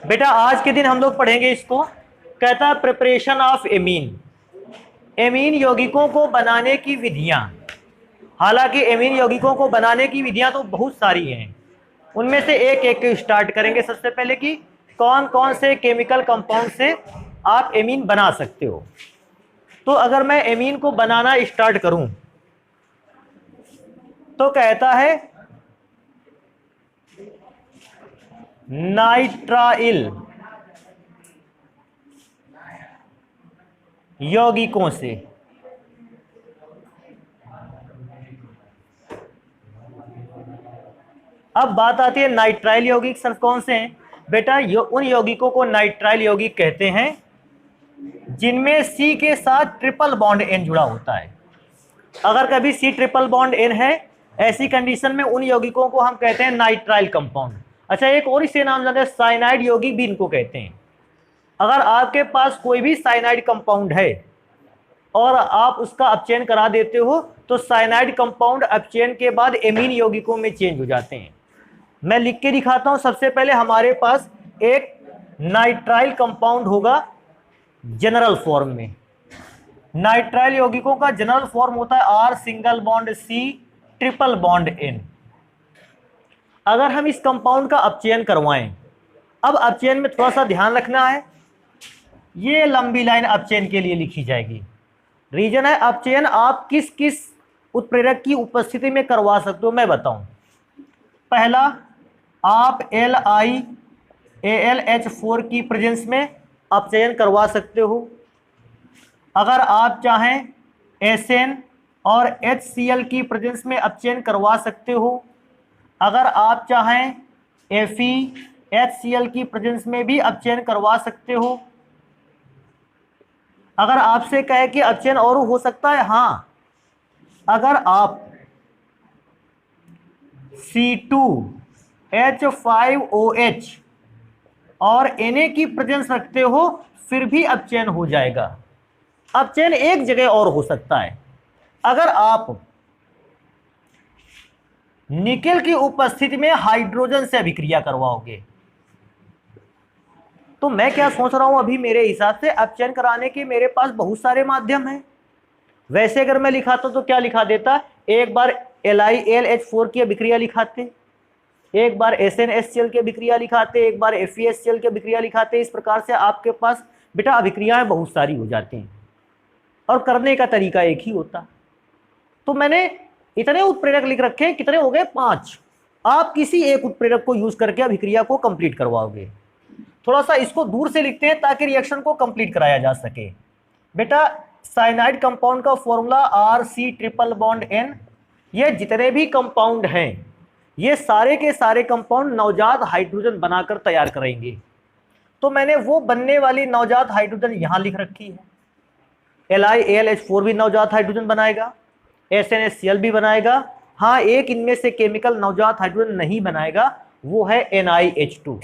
बेटा आज के दिन हम लोग पढ़ेंगे इसको। कहता है प्रिपरेशन ऑफ एमीन, एमीन यौगिकों को बनाने की विधियां। हालांकि एमीन यौगिकों को बनाने की विधियां तो बहुत सारी हैं, उनमें से एक एक स्टार्ट करेंगे। सबसे पहले कि कौन कौन से केमिकल कंपाउंड से आप एमीन बना सकते हो। तो अगर मैं एमीन को बनाना स्टार्ट करूं तो कहता है नाइट्राइल यौगिकों से। अब बात आती है नाइट्राइल यौगिक सर कौन से हैं। बेटा उन यौगिकों को नाइट्राइल यौगिक कहते हैं जिनमें सी के साथ ट्रिपल बॉन्ड एन जुड़ा होता है। अगर कभी सी ट्रिपल बॉन्ड एन है, ऐसी कंडीशन में उन यौगिकों को हम कहते हैं नाइट्राइल कंपाउंड। अच्छा, एक और इसे नाम जानते हैं साइनाइड यौगिक भी इनको कहते हैं। अगर आपके पास कोई भी साइनाइड कंपाउंड है और आप उसका अपचयन करा देते हो तो साइनाइड कंपाउंड अपचयन के बाद एमीन यौगिकों में चेंज हो जाते हैं। मैं लिख के दिखाता हूं। सबसे पहले हमारे पास एक नाइट्राइल कंपाउंड होगा जनरल फॉर्म में। नाइट्राइल यौगिकों का जनरल फॉर्म होता है R single bond C triple bond N. अगर हम इस कंपाउंड का अपचयन करवाएं, अब अपचयन में थोड़ा सा ध्यान रखना है, ये लंबी लाइन अपचयन के लिए लिखी जाएगी। रीजन है अपचयन आप किस किस उत्प्रेरक की उपस्थिति में करवा सकते हो मैं बताऊं। पहला, आप LiAlH4 की प्रेजेंस में अपचयन करवा सकते हो। अगर आप चाहें SN और HCl की प्रेजेंस में अपचयन करवा सकते हो। अगर आप चाहें FeHCl की प्रेजेंस में भी अपचयन करवा सकते हो। अगर आपसे कहे कि अपचयन और हो सकता है, हाँ, अगर आप C2H5OH और Na की प्रेजेंस रखते हो फिर भी अपचयन हो जाएगा। अपचयन एक जगह और हो सकता है, अगर आप निकेल की उपस्थिति में हाइड्रोजन से अभिक्रिया करवाओगे। तो मैं क्या सोच रहा हूं, अभी मेरे हिसाब से अपचयन कराने के मेरे पास बहुत सारे माध्यम हैं। वैसे अगर मैं लिखाता तो क्या लिखा देता, एक बार LiAlH4 की अभिक्रिया लिखाते, एक बार SnHCl की अभिक्रिया लिखाते, एक बार FeHCl की अभिक्रिया लिखाते। इस प्रकार से आपके पास बेटा अभिक्रियाएं बहुत सारी हो जाती हैं और करने का तरीका एक ही होता। तो मैंने इतने उत्प्रेरक लिख रखे हैं, कितने हो गए, 5। आप किसी एक उत्प्रेरक को यूज करके अभिक्रिया को कंप्लीट करवाओगे। थोड़ा सा इसको दूर से लिखते हैं ताकि रिएक्शन को कंप्लीट कराया जा सके। बेटा साइनाइड कंपाउंड का formula RC triple bond N। ये जितने भी कंपाउंड हैं ये सारे के सारे कंपाउंड नवजात हाइड्रोजन बनाकर तैयार करेंगे। तो मैंने वो बनने वाली नवजात हाइड्रोजन यहां लिख रखी है। LiAlH4 भी नवजात हाइड्रोजन बनाएगा, SnHCl भी बनाएगा। हाँ, एक इनमें से केमिकल नवजात हाइड्रोजन नहीं बनाएगा, वो है NiH2।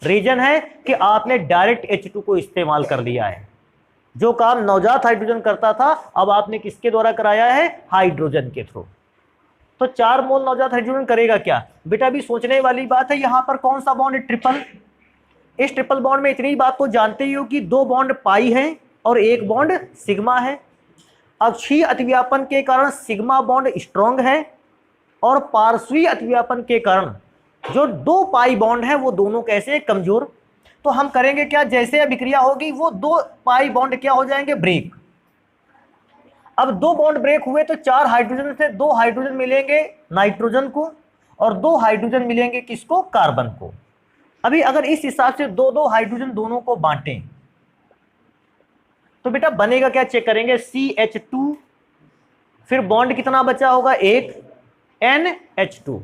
रीजन है कि आपने डायरेक्ट H2 को इस्तेमाल कर लिया है। जो काम नवजात हाइड्रोजन करता था अब आपने किसके द्वारा कराया है, हाइड्रोजन के थ्रू। तो 4 मोल नवजात हाइड्रोजन करेगा क्या बेटा, अभी सोचने वाली बात है। यहां पर कौन सा बॉन्ड, ट्रिपल। इस ट्रिपल बॉन्ड में इतनी बात तो जानते ही हो कि 2 बॉन्ड पाई है और 1 बॉन्ड सिग्मा है। अक्षीय अतिव्यापन के कारण सिग्मा बॉन्ड स्ट्रॉन्ग है और पार्श्वीय अतिव्यापन के कारण जो 2 पाई बॉन्ड है वो दोनों कैसे, कमजोर। तो हम करेंगे क्या, जैसे अभिक्रिया होगी वो 2 पाई बॉन्ड क्या हो जाएंगे, ब्रेक। अब 2 बॉन्ड ब्रेक हुए तो 4 हाइड्रोजन से 2 हाइड्रोजन मिलेंगे नाइट्रोजन को और 2 हाइड्रोजन मिलेंगे किसको, कार्बन को। अभी अगर इस हिसाब से 2-2 हाइड्रोजन दोनों को बांटें तो बेटा बनेगा क्या, चेक करेंगे, CH2, फिर बॉन्ड कितना बचा होगा, 1, NH2।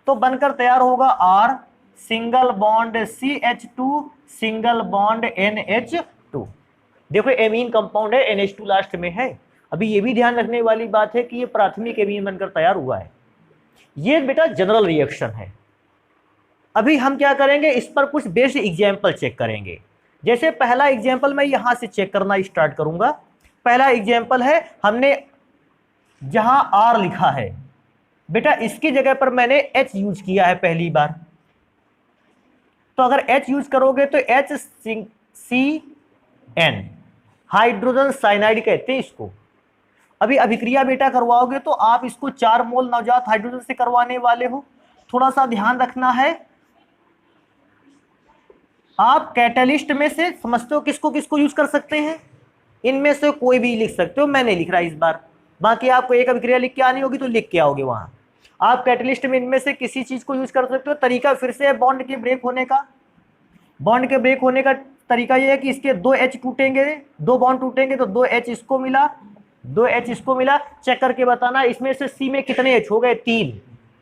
तो बनकर तैयार होगा R single bond CH2 single bond NH2। देखो एमीन कंपाउंड है, NH2 लास्ट में है। अभी ये भी ध्यान रखने वाली बात है कि ये प्राथमिक एमीन बनकर तैयार हुआ है। ये बेटा जनरल रिएक्शन है। अभी हम क्या करेंगे, इस पर कुछ बेस्ड एग्जाम्पल चेक करेंगे। जैसे पहला एग्जाम्पल मैं यहां से चेक करना स्टार्ट करूंगा। पहला एग्जाम्पल है, हमने जहां R लिखा है बेटा इसकी जगह पर मैंने H यूज किया है पहली बार। तो अगर H यूज करोगे तो HCN, हाइड्रोजन साइनाइड कहते हैं इसको। अभी अभिक्रिया बेटा करवाओगे तो आप इसको 4 मोल नवजात हाइड्रोजन से करवाने वाले हो। थोड़ा सा ध्यान रखना है, आप कैटलिस्ट में से समझते हो किसको किसको यूज कर सकते हैं, इनमें से कोई भी लिख सकते हो, मैं नहीं लिख रहा इस बार। बाकी आपको एक अभिक्रिया लिख के आनी होगी तो लिख के आओगे वहां। आप कैटलिस्ट में इनमें से किसी चीज को यूज कर सकते हो। तरीका फिर से है बॉन्ड के ब्रेक होने का। बॉन्ड के ब्रेक होने का तरीका यह है कि इसके 2 H टूटेंगे, 2 बॉन्ड टूटेंगे तो 2 H इसको मिला, 2 H इसको मिला। चेक करके बताना इसमें से C में कितने H हो गए, 3,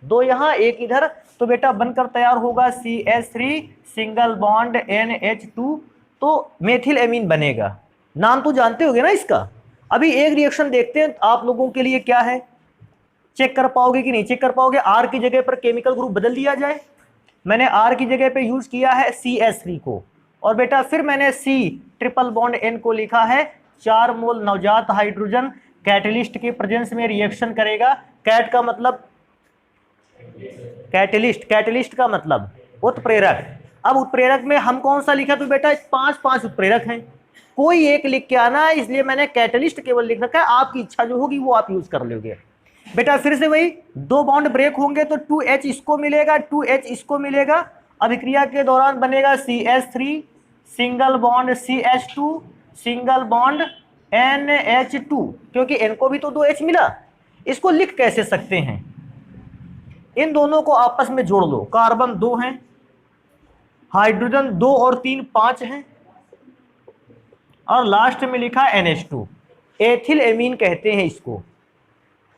2 यहाँ 1 इधर। तो बेटा बनकर तैयार होगा CH3 सिंगल बॉन्ड NH2, तो मेथिल एमीन बनेगा। नाम तो जानते होगे ना इसका। अभी एक रिएक्शन देखते हैं आप लोगों के लिए क्या है, चेक कर पाओगे कि नहीं चेक कर पाओगे। R की जगह पर केमिकल ग्रुप बदल दिया जाए। मैंने R की जगह पे यूज किया है CH3 को, और बेटा फिर मैंने C ट्रिपल बॉन्ड N को लिखा है। 4 मोल नवजात हाइड्रोजन कैटलिस्ट के प्रेजेंस में रिएक्शन करेगा। कैट का मतलब कैटलिस्ट, कैटलिस्ट का मतलब उत्प्रेरक। अब उत्प्रेरक में हम कौन सा लिखा, तो बेटा 5 उत्प्रेरक हैं, कोई एक लिख के आना है, इसलिए मैंने कैटलिस्ट केवल लिख रखा है। आपकी इच्छा जो होगी वो आप यूज कर लोगे। बेटा फिर से वही 2 बॉन्ड ब्रेक होंगे तो 2H इसको मिलेगा, 2H इसको मिलेगा। अभिक्रिया के दौरान बनेगा CH3 single bond CH2 single bond NH2, क्योंकि N को भी तो 2H मिला। इसको लिख कैसे सकते हैं, इन दोनों को आपस में जोड़ लो। कार्बन 2 हैं, हाइड्रोजन 2 और 3 5 हैं, और लास्ट में लिखा NH2। एथिल एमीन कहते हैं इसको।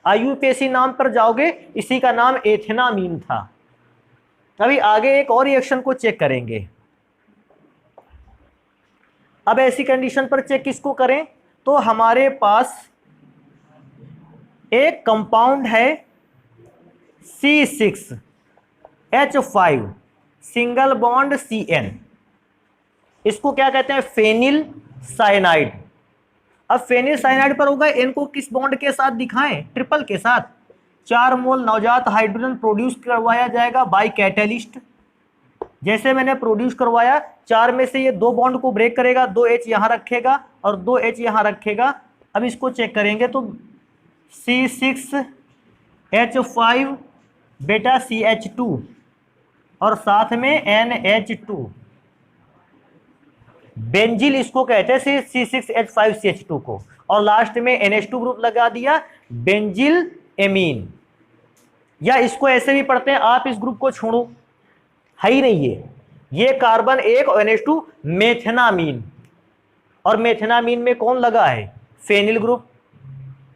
IUPAC नाम पर जाओगे, इसी का नाम एथेनामीन था। अभी आगे एक और रिएक्शन को चेक करेंगे। अब ऐसी कंडीशन पर चेक किसको करें, तो हमारे पास एक कंपाउंड है C6H5 सिंगल बॉन्ड CN, इसको क्या कहते हैं, फेनिल साइनाइड। अब फेनिल साइनाइड पर होगा, N को किस बॉन्ड के साथ दिखाएं, ट्रिपल के साथ। 4 मोल नवजात हाइड्रोजन प्रोड्यूस करवाया जाएगा बाय कैटलिस्ट। जैसे मैंने प्रोड्यूस करवाया, 4 में से ये 2 बॉन्ड को ब्रेक करेगा, 2H यहां रखेगा और 2H यहां रखेगा। अब इसको चेक करेंगे तो C6H5 बेटा CH2 और साथ में NH2, बेंजिल इसको कहते हैं C6H5CH2 को, और लास्ट में NH2 ग्रुप लगा दिया, बेंजिल एमीन। या इसको ऐसे भी पढ़ते हैं, आप इस ग्रुप को छोड़ो, है ही नहीं ये कार्बन 1 और NH2 मेथेनामीन, और मेथेनामीन में कौन लगा है, फेनिल ग्रुप।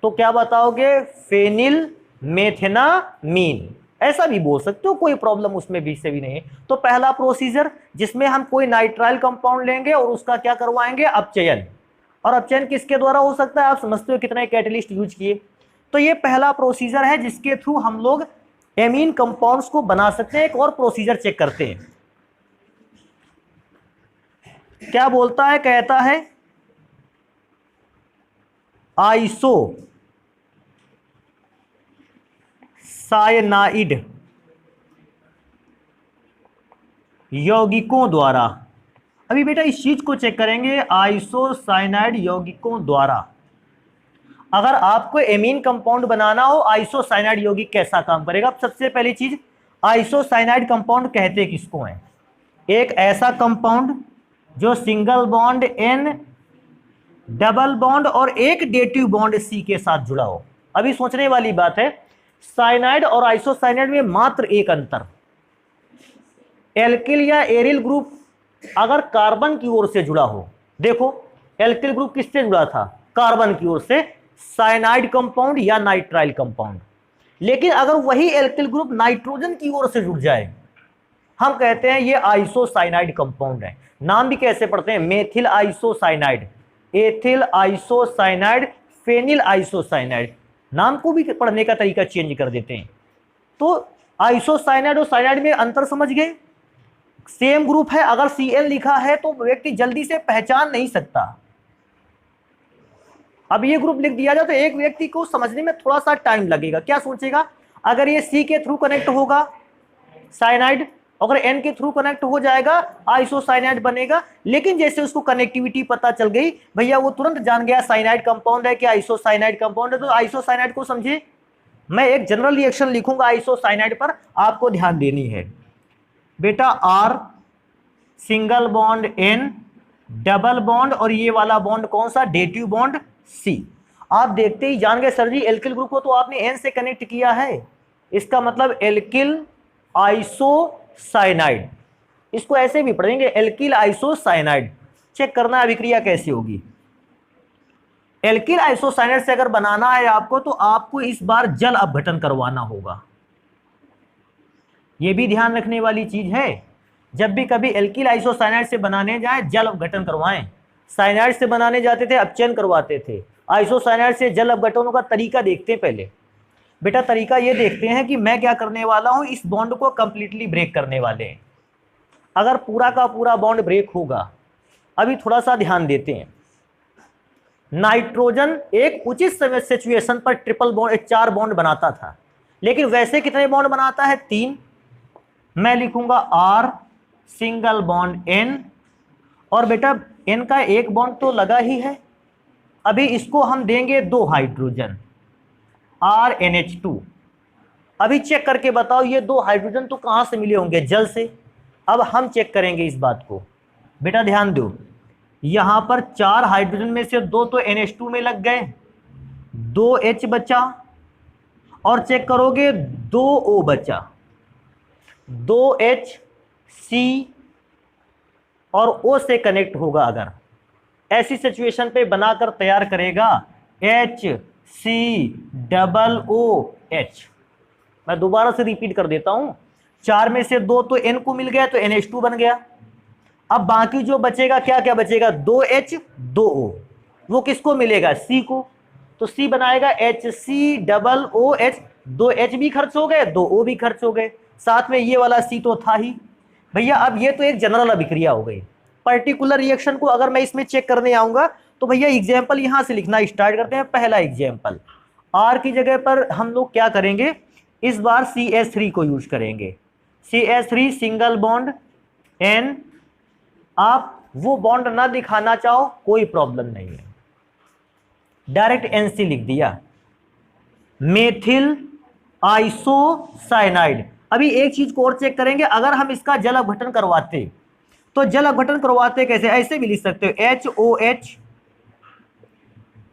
तो क्या बताओगे, फेनिल मेथेनामीन, ऐसा भी बोल सकते हो, कोई प्रॉब्लम उसमें भी से भी नहीं है। तो पहला प्रोसीजर जिसमें हम कोई नाइट्राइल कंपाउंड लेंगे और उसका क्या करवाएंगे, अपचयन। और अपचयन किसके द्वारा हो सकता है, आप समझते हो कितने कैटलिस्ट यूज किए। तो ये पहला प्रोसीजर है जिसके थ्रू हम लोग एमीन कंपाउंड्स को बना सकते हैं। एक और प्रोसीजर चेक करते हैं, क्या बोलता है, कहता है आइसो साइनाइड यौगिकों द्वारा। अभी बेटा इस चीज को चेक करेंगे, आइसोसाइनाइड यौगिकों द्वारा। अगर आपको एमीन कंपाउंड बनाना हो, आइसोसाइनाइड यौगिक कैसा काम करेगा। सबसे पहली चीज, आइसोसाइनाइड कंपाउंड कहते किसको हैं, एक ऐसा कंपाउंड जो single bond N, double bond और एक डेटिव बॉन्ड C के साथ जुड़ा हो। अभी सोचने वाली बात है, साइनाइड और आइसोसाइनाइड में मात्र एक अंतर, एल्किल या एरिल ग्रुप अगर कार्बन की ओर से जुड़ा हो। देखो एल्किल ग्रुप किससे जुड़ा था, कार्बन की ओर से, साइनाइड कंपाउंड या नाइट्राइल कंपाउंड। लेकिन अगर वही एल्किल ग्रुप नाइट्रोजन की ओर से जुड़ जाए, हम कहते हैं ये आइसोसाइनाइड कंपाउंड है। नाम भी कैसे पढ़ते हैं, methyl isocyanide, ethyl isocyanide, phenyl isocyanide. नाम को भी पढ़ने का तरीका चेंज कर देते हैं। तो आइसोसाइनाइड और साइनाइड में अंतर समझ गए, सेम ग्रुप है। अगर Cl लिखा है तो व्यक्ति जल्दी से पहचान नहीं सकता। अब ये ग्रुप लिख दिया जाए तो एक व्यक्ति को समझने में थोड़ा सा टाइम लगेगा। क्या सोचेगा, अगर ये C के थ्रू कनेक्ट होगा साइनाइड अगर एन के थ्रू कनेक्ट हो जाएगा आइसोसाइनाइड बनेगा। लेकिन जैसे उसको कनेक्टिविटी पता चल गई भैया, वो तुरंत जान गया साइनाइड कंपाउंड है कि आइसोसाइनाइड कंपाउंड है। तो आइसोसाइनाइड को समझे, मैं एक जनरल रिएक्शन लिखूंगा आइसोसाइनाइड पर, आपको ध्यान देनी है बेटा। R single bond N, double bond, और ये वाला बॉन्ड कौन सा, डेटिव बॉन्ड सी। आप देखते ही जान गए सर जी एल्किल ग्रुप को तो आपने एन से कनेक्ट किया है, इसका मतलब एल्किल आइसोसाइनाइड। इसको ऐसे भी पढ़ेंगे एल्किल आइसोसाइनाइड। चेक करना है अभिक्रिया कैसे होगी। एल्किल आइसोसाइनाइड से अगर बनाना है आपको तो आपको इस बार जल अपघटन करवाना होगा। यह भी ध्यान रखने वाली चीज है, जब भी कभी एल्किल आइसोसाइनाइड से बनाने जाए जल अपघटन करवाएं। साइनाइड से बनाने जाते थे अपचयन करवाते थे, आइसोसाइनाइड से जल अपघटनों का तरीका देखते हैं। पहले बेटा तरीका ये देखते हैं कि मैं क्या करने वाला हूं, इस बॉन्ड को कंप्लीटली ब्रेक करने वाले हैं। अगर पूरा का पूरा बॉन्ड ब्रेक होगा, अभी थोड़ा सा ध्यान देते हैं। नाइट्रोजन एक उचित समय सिचुएशन पर ट्रिपल बॉन्ड, 4 बॉन्ड बनाता था, लेकिन वैसे कितने बॉन्ड बनाता है, 3। मैं लिखूंगा आर सिंगल बॉन्ड एन, और बेटा एन का एक बॉन्ड तो लगा ही है, अभी इसको हम देंगे 2 हाइड्रोजन RNH2। अभी चेक करके बताओ ये 2 हाइड्रोजन तो कहां से मिले होंगे, जल से। अब हम चेक करेंगे इस बात को, बेटा ध्यान दो। यहां पर 4 हाइड्रोजन में से 2 तो NH2 में लग गए, 2 H बचा, और चेक करोगे 2 O बचा, 2 H C और O से कनेक्ट होगा। अगर ऐसी सिचुएशन पे बनाकर तैयार करेगा HCOOH। मैं दोबारा से रिपीट कर देता हूं, 4 में से 2 तो N को मिल गया तो NH2 बन गया। अब बाकी जो बचेगा क्या क्या बचेगा, 2H 2O, वो किसको मिलेगा, C को, तो C बनाएगा HCOOH। 2H भी खर्च हो गए, 2O भी खर्च हो गए, साथ में ये वाला C तो था ही भैया। अब ये तो एक जनरल अभिक्रिया हो गई। पर्टिकुलर रिएक्शन को अगर मैं इसमें चेक करने आऊंगा तो भैया एग्जाम्पल यहां से लिखना स्टार्ट करते हैं। पहला एग्जाम्पल, R की जगह पर हम लोग क्या करेंगे, इस बार CH3 को यूज करेंगे। CH3 single bond N। आप वो बॉन्ड ना दिखाना चाहो कोई प्रॉब्लम नहीं है, डायरेक्ट NC लिख दिया। Methyl isocyanide. अभी एक चीज को और चेक करेंगे, अगर हम इसका जल अपघटन करवाते तो जल अपघटन करवाते कैसे, ऐसे भी लिख सकते हो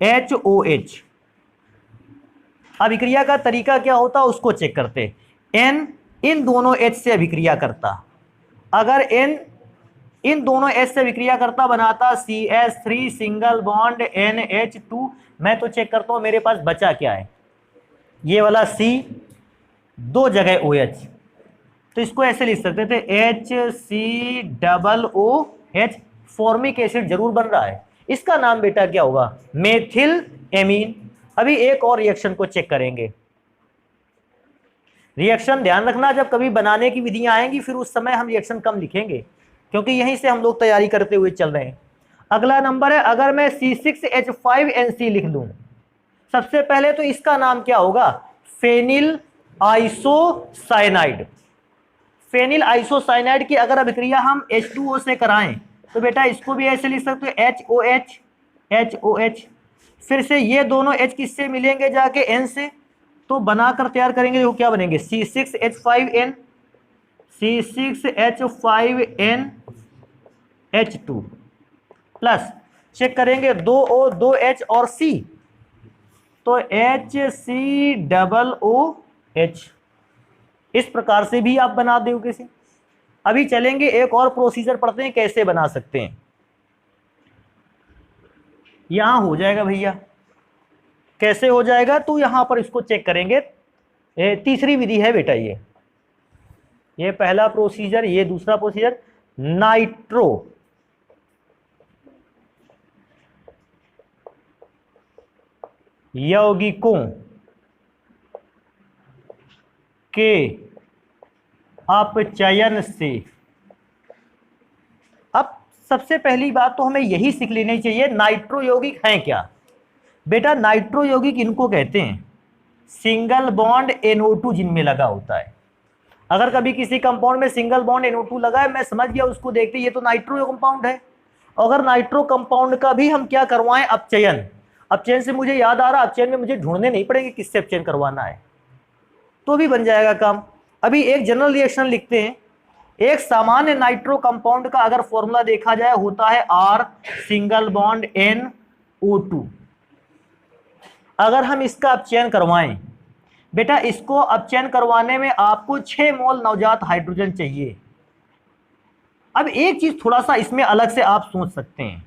HOH। अभिक्रिया का तरीका क्या होता उसको चेक करते। N इन दोनों H से अभिक्रिया करता, अगर N इन दोनों H से अभिक्रिया करता बनाता CH3 सिंगल बॉन्ड NH2। मैं तो चेक करता हूं मेरे पास बचा क्या है, ये वाला C, 2 जगह OH, तो इसको ऐसे लिख सकते थे HCOOH। फॉर्मिक एसिड जरूर बन रहा है, इसका नाम बेटा क्या होगा, मेथिल एमीन। अभी एक और रिएक्शन को चेक करेंगे। रिएक्शन ध्यान रखना, जब कभी बनाने की विधियां आएंगी फिर उस समय हम रिएक्शन कम लिखेंगे, क्योंकि यहीं से हम लोग तैयारी करते हुए चल रहे हैं। अगला नंबर है, अगर मैं C6H5NC लिख लूं, सबसे पहले तो इसका नाम क्या होगा, फेनिल आइसोसाइनाइड। फेनिल आइसोसाइनाइड की अगर अभिक्रिया हम H2O से कराएं तो बेटा इसको भी ऐसे लिख सकते हो HOH। फिर से ये दोनों H किससे मिलेंगे जाके, N से, तो बनाकर तैयार करेंगे जो क्या बनेंगे, C6H5N प्लस चेक करेंगे 2O 2H और C, तो HCOOH। इस प्रकार से भी आप बना दोगे किसी। अभी चलेंगे एक और प्रोसीजर पढ़ते हैं कैसे बना सकते हैं। यहां हो जाएगा भैया, कैसे हो जाएगा, तो यहां पर इसको चेक करेंगे। तीसरी विधि है बेटा, ये पहला प्रोसीजर, ये दूसरा प्रोसीजर। नाइट्रो यौगिकों के अपचयन से। अब सबसे पहली बात तो हमें यही सीख लेनी चाहिए, नाइट्रो यौगिक हैं क्या। बेटा नाइट्रो यौगिक इनको कहते हैं सिंगल बॉन्ड NO2 जिनमें लगा होता है। अगर कभी किसी कंपाउंड में सिंगल बॉन्ड NO2 लगा है, मैं समझ गया उसको देखते ये तो नाइट्रो कंपाउंड है। अगर नाइट्रो कंपाउंड का भी हम क्या करवाएं, अपचयन। अपचयन से मुझे याद आ रहा, अपचयन में मुझे ढूंढने नहीं पड़ेंगे किससे अपचयन करवाना है, तो भी बन जाएगा काम। अभी एक जनरल रिएक्शन लिखते हैं। एक सामान्य नाइट्रो कंपाउंड का अगर फॉर्मूला देखा जाए होता है R सिंगल बॉन्ड NO2। अगर हम इसका अपचयन करवाएं, बेटा इसको अपचयन करवाने में आपको 6 मोल नवजात हाइड्रोजन चाहिए। अब एक चीज थोड़ा सा इसमें अलग से आप सोच सकते हैं,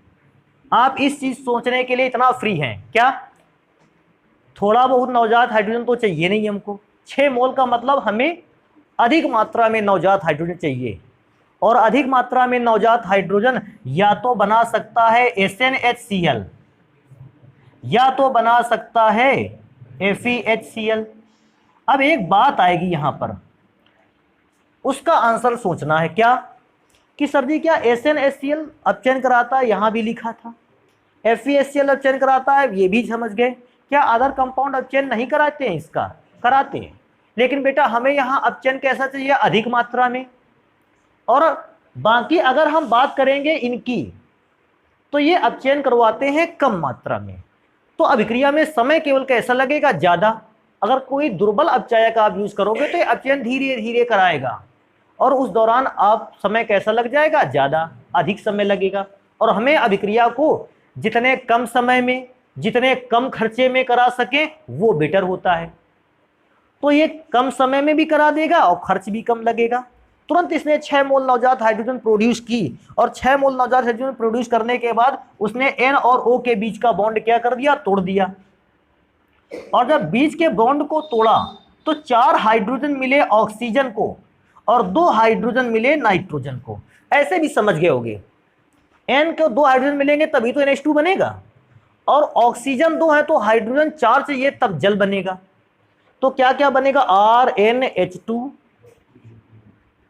आप इस चीज सोचने के लिए इतना फ्री हैं क्या, थोड़ा बहुत नवजात हाइड्रोजन तो चाहिए नहीं हमको। 6 मोल का मतलब हमें अधिक मात्रा में नवजात हाइड्रोजन चाहिए, और अधिक मात्रा में नवजात हाइड्रोजन या तो बना सकता है SnHCl या तो बना सकता है FeHCl। अब एक बात आएगी यहां पर, उसका आंसर सोचना है क्या कि सर जी क्या SnHCl अपचयन कराता है, यहां भी लिखा था। FeHCl अपचयन कराता है, ये भी समझ गए। क्या अदर कंपाउंड अपचयन नहीं कराते हैं? इसका कराते हैं, लेकिन बेटा हमें यहां अपचयन कैसा चाहिए, अधिक मात्रा में। और बाकी अगर हम बात करेंगे इनकी, तो ये अपचयन करवाते हैं कम मात्रा में, तो अभिक्रिया में समय केवल कैसा लगेगा, ज्यादा। अगर कोई दुर्बल अपचायक आप यूज करोगे तो ये अपचयन धीरे धीरे कराएगा, और उस दौरान आप समय कैसा लग जाएगा, ज्यादा, अधिक समय लगेगा। और हमें अभिक्रिया को जितने कम समय में, जितने कम खर्चे में करा सके वो बेटर होता है। तो ये कम समय में भी करा देगा और खर्च भी कम लगेगा। तुरंत इसने 6 मोल नवजात हाइड्रोजन प्रोड्यूस की, और 6 मोल नवजात हाइड्रोजन प्रोड्यूस करने के बाद उसने N और O के बीच का बॉन्ड क्या कर दिया, तोड़ दिया। और जब बीच के बॉन्ड को तोड़ा तो 4 हाइड्रोजन मिले ऑक्सीजन को और 2 हाइड्रोजन मिले नाइट्रोजन को। ऐसे भी समझ गए होंगे, N को 2 हाइड्रोजन मिलेंगे तभी तो NH2 बनेगा, और ऑक्सीजन 2 है तो हाइड्रोजन 4 चाहिए तब जल बनेगा। तो क्या क्या बनेगा, RNH2,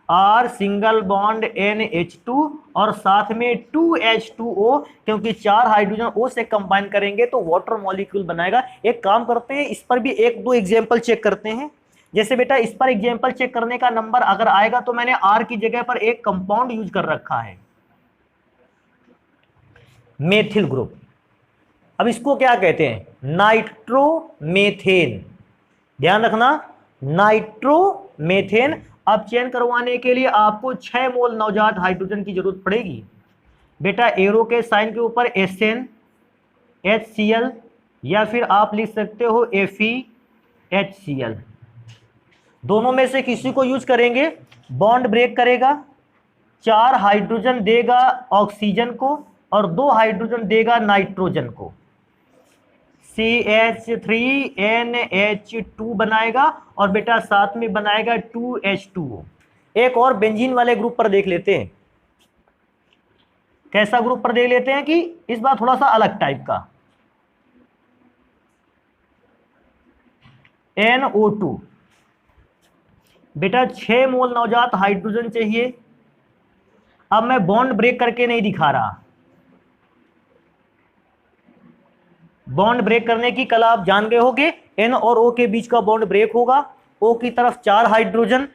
R single bond NH2 और साथ में 2H2O, क्योंकि 4 हाइड्रोजन O से कंबाइन करेंगे तो वाटर मॉलिक्यूल बनाएगा। एक काम करते हैं, इस पर भी 1-2 एग्जांपल चेक करते हैं। जैसे बेटा इस पर एग्जांपल चेक करने का नंबर अगर आएगा तो मैंने R की जगह पर एक कंपाउंड यूज कर रखा है, मेथिल ग्रुप। अब इसको क्या कहते हैं, नाइट्रोमेथेन। ध्यान रखना, नाइट्रोमेथेन। अपचयन करवाने के लिए आपको 6 मोल नवजात हाइड्रोजन की जरूरत पड़ेगी। बेटा एरो के साइन के ऊपर SnHCl या फिर आप लिख सकते हो FeHCl, दोनों में से किसी को यूज करेंगे। बॉन्ड ब्रेक करेगा, 4 हाइड्रोजन देगा ऑक्सीजन को और 2 हाइड्रोजन देगा नाइट्रोजन को, CH3NH2 बनाएगा, और बेटा साथ में बनाएगा 2H2O। एक और बेंजीन वाले ग्रुप पर देख लेते हैं, कैसा ग्रुप पर देख लेते हैं कि इस बार थोड़ा सा अलग टाइप का, NO2। बेटा 6 मोल नवजात हाइड्रोजन चाहिए। अब मैं बॉन्ड ब्रेक करके नहीं दिखा रहा, बॉन्ड ब्रेक करने की कला आप जान गए होंगे। N और O के बीच का बॉन्ड ब्रेक होगा, O की तरफ 4 हाइड्रोजन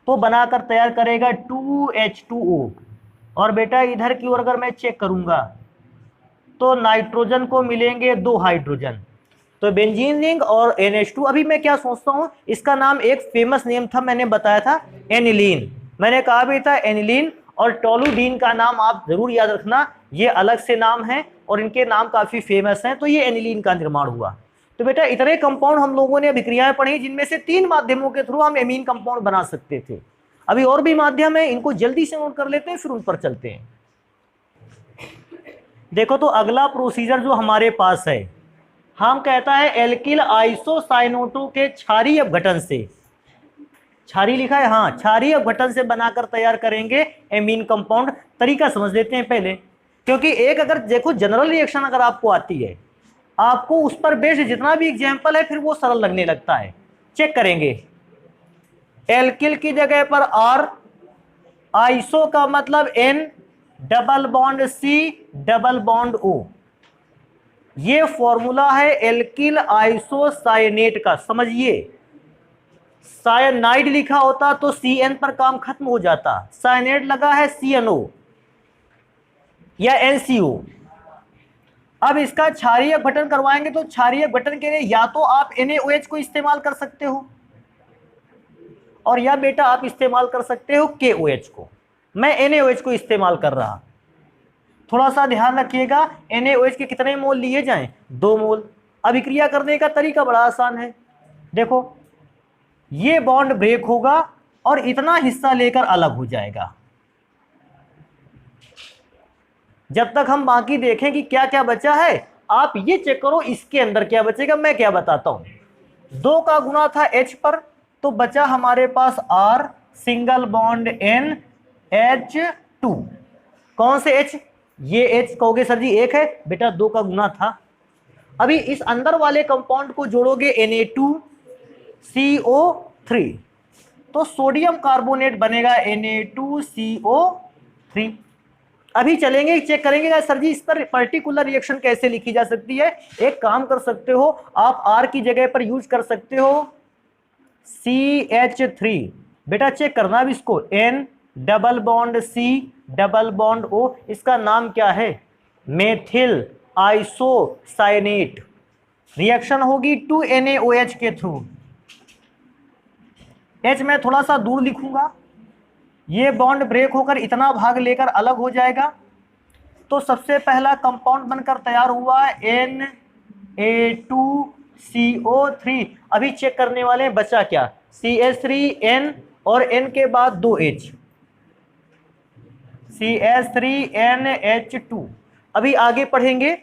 तो बनाकर तैयार करेगा 2H2O, और बेटा इधर की ओर अगर मैं चेक करूंगा तो नाइट्रोजन को मिलेंगे 2 हाइड्रोजन, तो बेंजीन रिंग और NH2। अभी मैं क्या सोचता हूं, इसका नाम एक फेमस नेम था, मैंने बताया था एनिलीन, मैंने कहा भी था एनिलीन। और टोलुडीन का नाम आप जरूर याद रखना, ये अलग से नाम है और इनके नाम काफी फेमस हैं, तो ये एनिलीन का निर्माण हुआ। तो बेटा इतने कंपाउंड हम लोगों ने अभिक्रियाएं पढ़ी जिनमें से 3 माध्यमों के थ्रू हम एमीन कंपाउंड बना सकते थे। अभी और भी माध्यम है, इनको जल्दी से नोट कर लेते हैं फिर उन पर चलते हैं। देखो तो अगला प्रोसीजर जो हमारे पास है, हम कहता है एल्किल आइसोसाइनोटो के क्षारीय अपघटन से, क्षारीय लिखा है, हाँ, क्षारीय अपघटन से बनाकर तैयार करेंगे एमीन कंपाउंड। तरीका समझ लेते हैं पहले, क्योंकि एक अगर देखो जनरल रिएक्शन अगर आपको आती है, आपको उस पर बेस्ड जितना भी एग्जांपल है फिर वो सरल लगने लगता है। चेक करेंगे, एल्किल की जगह पर R, आइसो का मतलब N, double bond C, double bond O। ये फॉर्मूला है एल्किल आइसोसाइनेट का, समझिए सायनाइड लिखा होता तो CN पर काम खत्म हो जाता, साइनेट लगा है CNO या NCO। अब इसका क्षारीय अपघटन करवाएंगे तो क्षारीय अपघटन के लिए या तो आप NaOH को इस्तेमाल कर सकते हो और या बेटा आप इस्तेमाल कर सकते हो KOH को। मैं NaOH को इस्तेमाल कर रहा। थोड़ा सा ध्यान रखिएगा, NaOH के कितने मोल लिए जाएं? 2 मोल। अभिक्रिया करने का तरीका बड़ा आसान है। देखो ये बॉन्ड ब्रेक होगा और इतना हिस्सा लेकर अलग हो जाएगा। जब तक हम बाकी देखें कि क्या क्या बचा है, आप ये चेक करो इसके अंदर क्या बचेगा। मैं क्या बताता हूं, 2 का गुना था H पर, तो बचा हमारे पास R सिंगल बॉन्ड NH2। कौन से H? ये H कहोगे सर जी एक है, बेटा 2 का गुना था। अभी इस अंदर वाले कंपाउंड को जोड़ोगे Na2CO3 तो सोडियम कार्बोनेट बनेगा Na2CO3। अभी चलेंगे चेक करेंगे सर जी इस पर पर्टिकुलर रिएक्शन कैसे लिखी जा सकती है। एक काम कर सकते हो आप, R की जगह पर यूज कर सकते हो CH3। बेटा चेक करना अब इसको, N double bond C double bond O, इसका नाम क्या है? Methyl isocyanate. रिएक्शन होगी 2NaOH के थ्रू। H मैं थोड़ा सा दूर लिखूंगा, ये बॉन्ड ब्रेक होकर इतना भाग लेकर अलग हो जाएगा। तो सबसे पहला कंपाउंड बनकर तैयार हुआ Na2CO3। अभी चेक करने वाले हैं बचा क्या, CH3N और N के बाद 2H, CH3NH2। अभी आगे पढ़ेंगे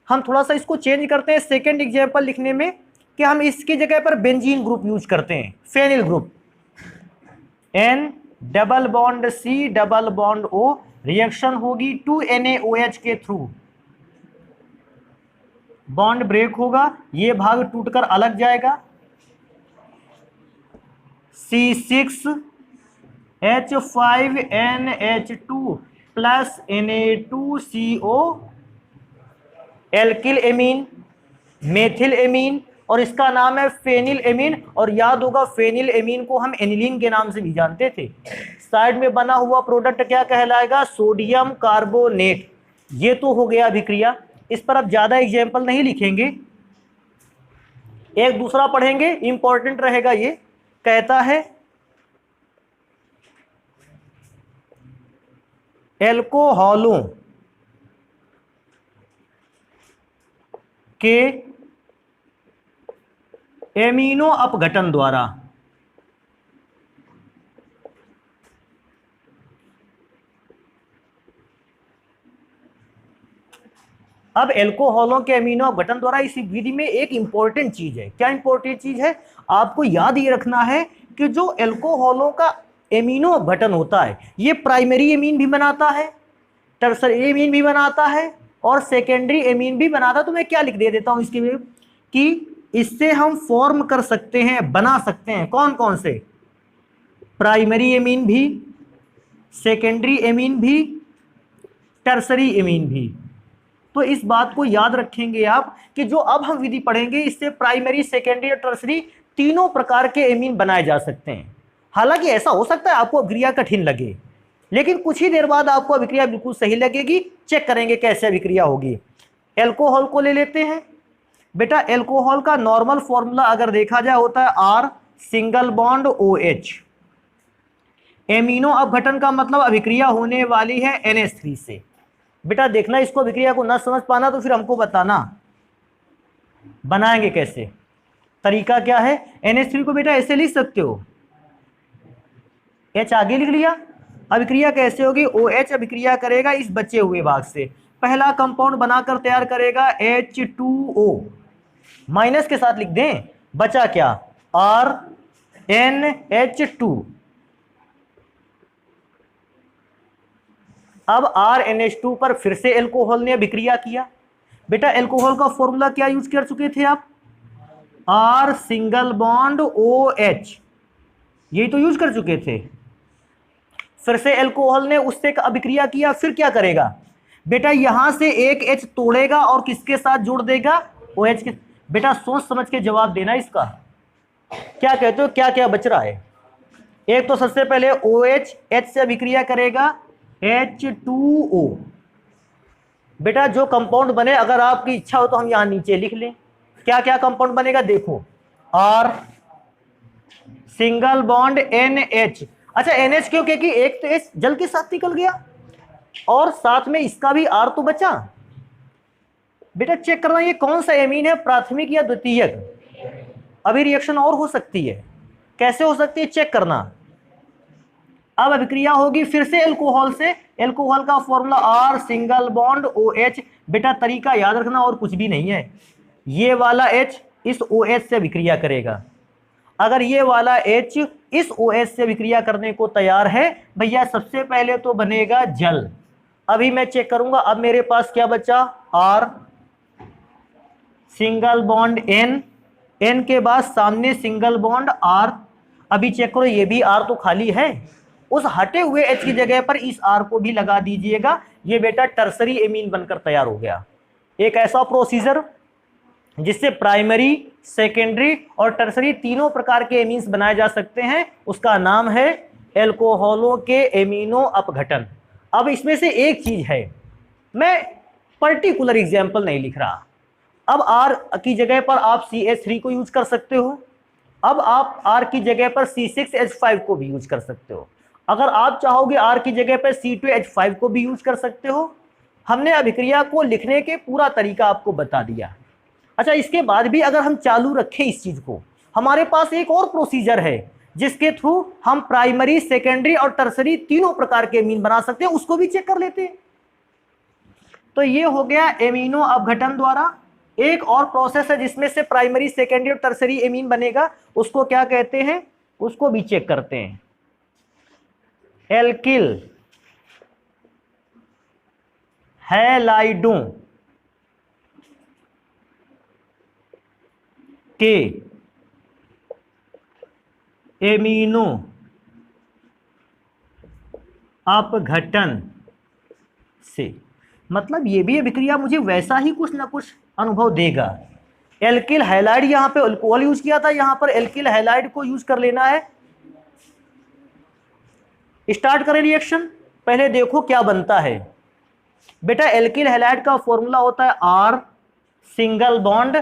हम, थोड़ा सा इसको चेंज करते हैं सेकेंड एग्जाम्पल लिखने में कि हम इसकी जगह पर बेंजीन ग्रुप यूज करते हैं, phenyl group. N double bond C double bond O, reaction होगी 2NaOH के थ्रू। बॉन्ड ब्रेक होगा, ये भाग टूटकर अलग जाएगा। C6H5NH2 plus Na2CO, alkyl amine, methyl amine, और इसका नाम है फेनिल एमीन। और याद होगा फेनिल एमीन को हम एनिलीन के नाम से भी जानते थे। साइड में बना हुआ प्रोडक्ट क्या कहलाएगा? Sodium carbonate. ये तो हो गया अभिक्रिया, इस पर अब ज्यादा एग्जाम्पल नहीं लिखेंगे, एक दूसरा पढ़ेंगे, इंपॉर्टेंट रहेगा। ये कहता है एल्कोहलों के एमिनो अपघटन द्वारा अब एल्कोहलों के एमिनो अपघटन द्वारा इस विधि में एक इंपॉर्टेंट चीज है। क्या इंपॉर्टेंट चीज है? आपको याद ये रखना है कि जो एल्कोहलों का एमिनो अपघटन होता है ये प्राइमरी एमीन भी बनाता है, टर्सरी एमीन भी बनाता है और सेकेंडरी एमीन भी बनाता है। तो मैं क्या लिख दे देता हूं इसके लिए कि इससे हम फॉर्म कर सकते हैं, बना सकते हैं कौन कौन से? प्राइमरी एमीन भी, सेकेंडरी एमीन भी, टर्सरी एमीन भी। तो इस बात को याद रखेंगे आप कि जो अब हम विधि पढ़ेंगे इससे प्राइमरी, सेकेंडरी और टर्सरी तीनों प्रकार के एमीन बनाए जा सकते हैं। हालांकि ऐसा हो सकता है आपको अभिक्रिया कठिन लगे, लेकिन कुछ ही देर बाद आपको अभिक्रिया बिल्कुल सही लगेगी। चेक करेंगे कैसे अभिक्रिया होगी। एल्कोहल को ले लेते हैं। बेटा एल्कोहल का नॉर्मल फॉर्मूला अगर देखा जाए होता है R single bond OH। Amino अपघटन का मतलब अभिक्रिया होने वाली है NH3 से। बेटा देखना, इसको अभिक्रिया को ना समझ पाना तो फिर हमको बताना बनाएंगे कैसे, तरीका क्या है। NH3 को बेटा ऐसे लिख सकते हो, H आगे लिख लिया। अभिक्रिया कैसे होगी? OH अभिक्रिया करेगा इस बचे हुए भाग से, पहला कंपाउंड बनाकर तैयार करेगा H2O, माइनस के साथ लिख दें, बचा क्या? RNH2। अब RNH2 पर फिर से एल्कोहल ने अभिक्रिया किया। बेटा एल्कोहल का फॉर्मूला क्या यूज कर चुके थे आप? R सिंगल बॉन्ड OH, यही तो यूज कर चुके थे। फिर से एल्कोहल ने उससे अभिक्रिया किया, फिर क्या करेगा? बेटा यहां से एक H तोड़ेगा और किसके साथ जोड़ देगा? OH के। बेटा सोच समझ के जवाब देना इसका। क्या कहते हो, क्या क्या बच रहा है? एक तो सबसे पहले OH H से अभिक्रिया करेगा H2O। बेटा जो कंपाउंड बने, अगर आपकी इच्छा हो तो हम यहां नीचे लिख लें क्या क्या कंपाउंड बनेगा। देखो, R सिंगल बॉन्ड NH। अच्छा NH क्यों? क्योंकि एक तो H जल के साथ निकल गया और साथ में इसका भी R तो बचा। बेटा चेक करना ये कौन सा एमीन है, प्राथमिक या द्वितीयक। अभी रिएक्शन और हो सकती है, कैसे हो सकती है चेक करना। अब अभिक्रिया होगी फिर से एल्कोहल से, एल्कोहल का formula R single bond OH। बेटा तरीका याद रखना और कुछ भी नहीं है, ये वाला H इस OH से अभिक्रिया करेगा। अगर ये वाला H इस OH से अभिक्रिया करने को तैयार है भैया, सबसे पहले तो बनेगा जल। अभी मैं चेक करूंगा, अब मेरे पास क्या बचा, R सिंगल बॉन्ड N के बाद सामने सिंगल बॉन्ड R। अभी चेक करो, ये भी R तो खाली है, उस हटे हुए H की जगह पर इस R को भी लगा दीजिएगा। ये बेटा टर्सरी एमीन बनकर तैयार हो गया। एक ऐसा प्रोसीजर जिससे प्राइमरी, सेकेंडरी और टर्सरी तीनों प्रकार के एमीन्स बनाए जा सकते हैं, उसका नाम है एल्कोहलों के एमिनो अपघटन। अब इसमें से एक चीज है, मैं पर्टिकुलर एग्जाम्पल नहीं लिख रहा। अब R की जगह पर आप CH3 को यूज कर सकते हो, अब आप R की जगह पर C6H5 को भी यूज कर सकते हो, अगर आप चाहोगे R की जगह पर C2H5 को भी यूज कर सकते हो। हमने अभिक्रिया को लिखने के पूरा तरीका आपको बता दिया। अच्छा, इसके बाद भी अगर हम चालू रखें इस चीज को, हमारे पास एक और प्रोसीजर है जिसके थ्रू हम प्राइमरी, सेकेंडरी और टर्सरी तीनों प्रकार के एमीन बना सकते हैं, उसको भी चेक कर लेते हैं। तो ये हो गया एमिनो अपघटन द्वारा। एक और प्रोसेस है जिसमें से प्राइमरी, सेकेंडरी और टर्सरी एमीन बनेगा, उसको क्या कहते हैं, उसको भी चेक करते हैं। एल्किल हैलाइडों के एमिनो अपघटन से, मतलब ये भी अभिक्रिया मुझे वैसा ही कुछ ना कुछ अनुभव देगा। एल्किल हैलाइड, यहां पे अल्कोहल यूज किया था, यहां पर एल्किल हैलाइड को यूज कर लेना है। स्टार्ट करें रिएक्शन, पहले देखो क्या बनता है। बेटा एल्किल हैलाइड का फॉर्मूला होता है R सिंगल बॉन्ड